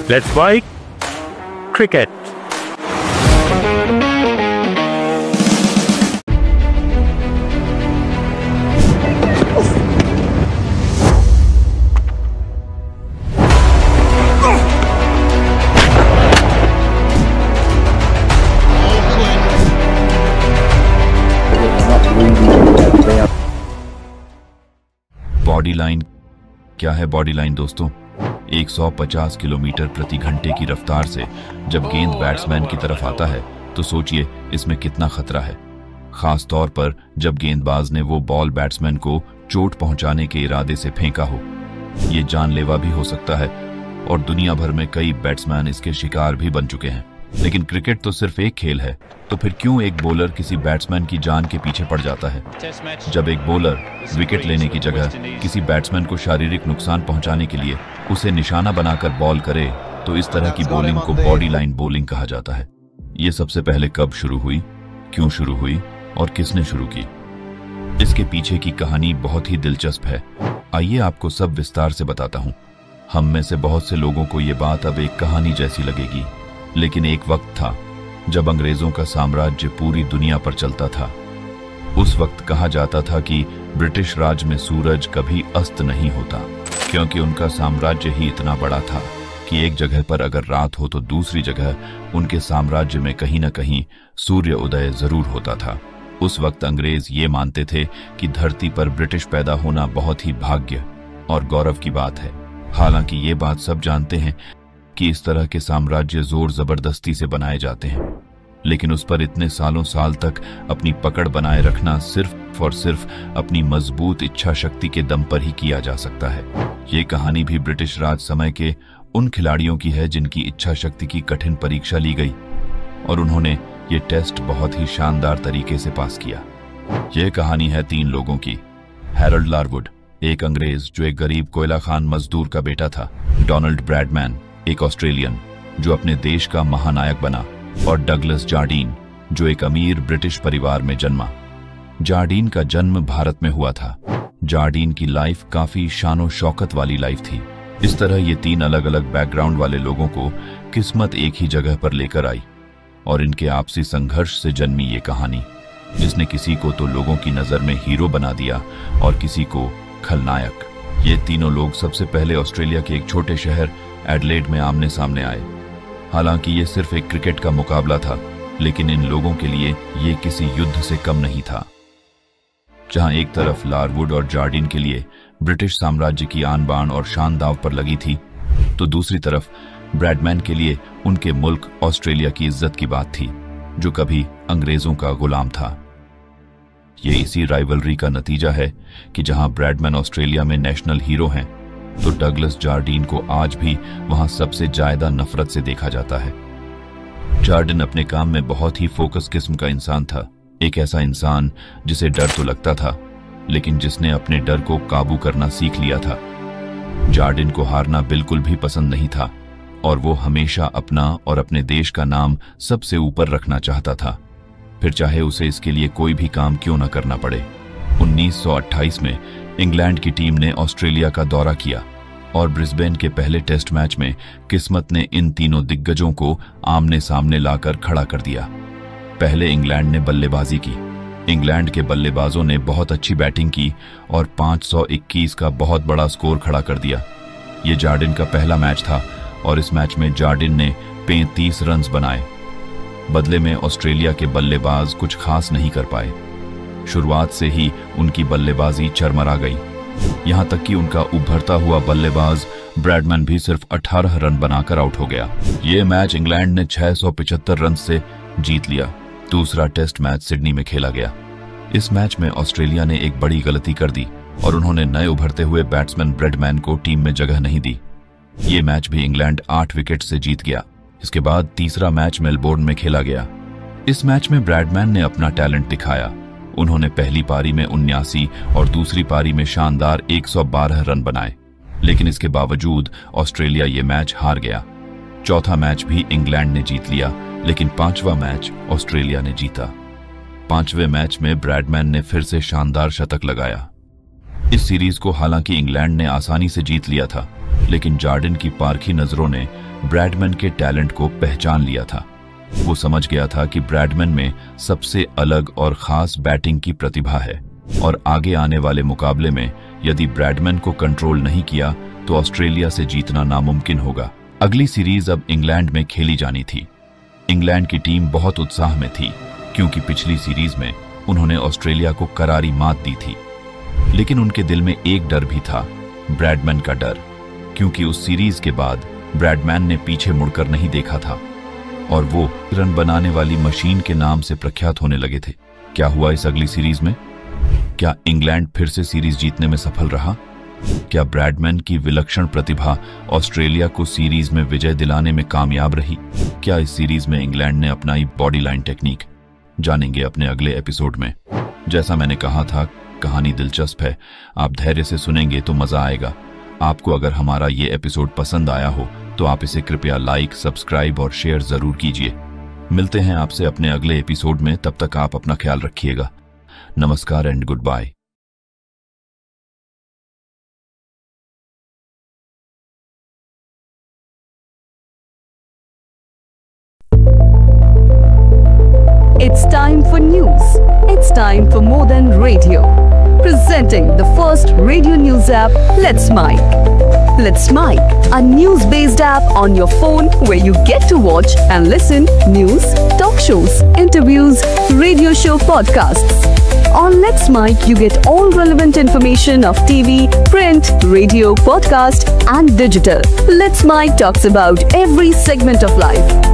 Let's play cricket. Body line क्या है? Body line दोस्तों 150 किलोमीटर प्रति घंटे की रफ्तार से जब गेंद बैट्समैन की तरफ आता है तो सोचिए इसमें कितना खतरा है, खास तौर पर जब गेंदबाज ने वो बॉल बैट्समैन को चोट पहुंचाने के इरादे से फेंका हो। ये जानलेवा भी हो सकता है और दुनिया भर में कई बैट्समैन इसके शिकार भी बन चुके हैं। लेकिन क्रिकेट तो सिर्फ एक खेल है, तो फिर क्यों एक बॉलर किसी बैट्समैन की जान के पीछे पड़ जाता है? जब एक बॉलर विकेट लेने की जगह किसी बैट्समैन को शारीरिक नुकसान पहुंचाने के लिए उसे निशाना बनाकर बॉल करे तो इस तरह की बॉलिंग को बॉडी लाइन बॉलिंग कहा जाता है। ये सबसे पहले कब शुरू हुई, क्यों शुरू हुई और किसने शुरू की? इसके पीछे की कहानी बहुत ही दिलचस्प है। आइए आपको सब विस्तार से बताता हूँ। हम में से बहुत से लोगों को ये बात अब एक कहानी जैसी लगेगी, लेकिन एक वक्त था जब अंग्रेजों का साम्राज्य पूरी दुनिया पर चलता था। उस वक्त कहा जाता था कि ब्रिटिश राज में सूरज कभी अस्त नहीं होता, क्योंकि उनका साम्राज्य ही इतना बड़ा था कि एक जगह पर अगर रात हो तो दूसरी जगह उनके साम्राज्य में कहीं न कहीं सूर्य उदय जरूर होता था। उस वक्त अंग्रेज ये मानते थे कि धरती पर ब्रिटिश पैदा होना बहुत ही भाग्य और गौरव की बात है। हालांकि ये बात सब जानते हैं कि इस तरह के साम्राज्य जोर जबरदस्ती से बनाए जाते हैं, लेकिन उस पर इतने सालों साल तक अपनी पकड़ बनाए रखना सिर्फ और सिर्फ अपनी मजबूत इच्छा शक्ति के दम पर ही किया जा सकता है। ये कहानी भी ब्रिटिश राज समय के उन खिलाड़ियों की है जिनकी इच्छा शक्ति की कठिन परीक्षा ली गई और उन्होंने ये टेस्ट बहुत ही शानदार तरीके से पास किया। यह कहानी है 3 लोगों की। हैरोल्ड लारवुड, एक अंग्रेज जो एक गरीब कोयला खान मजदूर का बेटा था। डोनाल्ड ब्रैडमैन, एक ऑस्ट्रेलियन जो अपने देश का महानायक बना। और डगलस जार्डीन, जो एक अमीर ब्रिटिश परिवार में जन्मा। जार्डीन का जन्म भारत में हुआ था। जार्डीन की लाइफ काफी शानो शौकत वाली लाइफ थी। इस तरह ये 3 अलग अलग बैकग्राउंड वाले लोगों को किस्मत एक ही जगह पर लेकर आई और इनके आपसी संघर्ष से जन्मी ये कहानी, जिसने किसी को तो लोगों की नजर में हीरो बना दिया और किसी को खलनायक। ये तीनों लोग सबसे पहले ऑस्ट्रेलिया के एक छोटे शहर एडलेड में आमने सामने आए। हालांकि ये सिर्फ एक क्रिकेट का मुकाबला था, लेकिन इन लोगों के लिए ये किसी युद्ध से कम नहीं था। जहां एक तरफ लारवुड और जार्डीन के लिए ब्रिटिश साम्राज्य की आन बान और शान दांव पर लगी थी, तो दूसरी तरफ ब्रैडमैन के लिए उनके मुल्क ऑस्ट्रेलिया की इज्जत की बात थी, जो कभी अंग्रेजों का गुलाम था। ये इसी राइवलरी का नतीजा है कि जहां ब्रैडमैन ऑस्ट्रेलिया में नेशनल हीरो हैं, तो डगलस जार्डीन को आज भी वहां सबसे ज्यादा नफरत से देखा जाता है। जार्डीन अपने काम में बहुत ही फोकस किस्म का इंसान था, एक ऐसा इंसान जिसे डर तो लगता था, लेकिन जिसने अपने डर को काबू करना सीख लिया था। जार्डीन को हारना बिल्कुल भी पसंद नहीं था और वो हमेशा अपना और अपने देश का नाम सबसे ऊपर रखना चाहता था, फिर चाहे उसे इसके लिए कोई भी काम क्यों न करना पड़े। 1928 में इंग्लैंड की टीम ने ऑस्ट्रेलिया का दौरा किया और ब्रिस्बेन के पहले टेस्ट मैच में किस्मत ने इन तीनों दिग्गजों को आमने सामने लाकर खड़ा कर दिया। पहले इंग्लैंड ने बल्लेबाजी की। इंग्लैंड के बल्लेबाजों ने बहुत अच्छी बैटिंग की और 521 का बहुत बड़ा स्कोर खड़ा कर दिया। ये जार्डीन का पहला मैच था और इस मैच में जार्डीन ने 35 रन बनाए। बदले में ऑस्ट्रेलिया के बल्लेबाज कुछ खास नहीं कर पाए। शुरुआत से ही उनकी बल्लेबाजी चरमरा गई, यहां तक कि उनका उभरता हुआ बल्लेबाज ब्रैडमैन भी सिर्फ 18 रन बनाकर आउट हो गया। ये मैच इंग्लैंड ने 675 रन से जीत लिया। दूसरा टेस्ट मैच सिडनी में खेला गया। इस मैच में ऑस्ट्रेलिया ने एक बड़ी गलती कर दी और उन्होंने नए उभरते हुए बैट्समैन ब्रैडमैन को टीम में जगह नहीं दी। ये मैच भी इंग्लैंड 8 विकेट से जीत गया। इसके बाद तीसरा मैच मेलबोर्न में खेला गया। इस मैच में ब्रैडमैन ने अपना टैलेंट दिखाया। उन्होंने पहली पारी में 79 और दूसरी पारी में शानदार 112 रन बनाए, लेकिन इसके बावजूद ऑस्ट्रेलिया ये मैच हार गया। चौथा मैच भी इंग्लैंड ने जीत लिया, लेकिन 5वां मैच ऑस्ट्रेलिया ने जीता। 5वें मैच में ब्रैडमैन ने फिर से शानदार शतक लगाया। इस सीरीज को हालांकि इंग्लैंड ने आसानी से जीत लिया था, लेकिन जार्डिन की पारखी नजरों ने ब्रैडमैन के टैलेंट को पहचान लिया था। वो समझ गया था कि ब्रैडमैन में सबसे अलग और खास बैटिंग की प्रतिभा है और आगे आने वाले मुकाबले में यदि ब्रैडमैन को कंट्रोल नहीं किया तो ऑस्ट्रेलिया से जीतना नामुमकिन होगा। अगली सीरीज अब इंग्लैंड में खेली जानी थी। इंग्लैंड की टीम बहुत उत्साह में थी क्योंकि पिछली सीरीज में उन्होंने ऑस्ट्रेलिया को करारी मात दी थी। लेकिन उनके दिल में एक डर भी था, ब्रैडमैन का डर, क्योंकि उस सीरीज के बाद ब्रैडमैन ने पीछे मुड़कर नहीं देखा था और वो रन बनाने वाली मशीन के नाम से प्रख्यात होने लगे थे। क्या हुआ इस अगली सीरीज में? क्या इंग्लैंड फिर से सीरीज जीतने में सफल रहा? क्या ब्रैडमैन की विलक्षण प्रतिभा ऑस्ट्रेलिया को सीरीज में विजय दिलाने में कामयाब रही? क्या इस सीरीज में इंग्लैंड ने अपनाई बॉडी लाइन टेक्निक? जानेंगे अपने अगले एपिसोड में। जैसा मैंने कहा था, कहानी दिलचस्प है, आप धैर्य से सुनेंगे तो मजा आएगा। आपको अगर हमारा ये एपिसोड पसंद आया हो तो आप इसे कृपया लाइक, सब्सक्राइब और शेयर जरूर कीजिए। मिलते हैं आपसे अपने अगले एपिसोड में, तब तक आप अपना ख्याल रखिएगा। नमस्कार and good bye. It's time for news. It's time for more than radio. Presenting the first radio news app, Let's Mike. Let's Mike, a news-based app on your phone where you get to watch and listen news, talk shows, interviews, radio show podcasts. On Let's Mike, you get all relevant information of TV, print, radio, podcast, and digital. Let's Mike talks about every segment of life.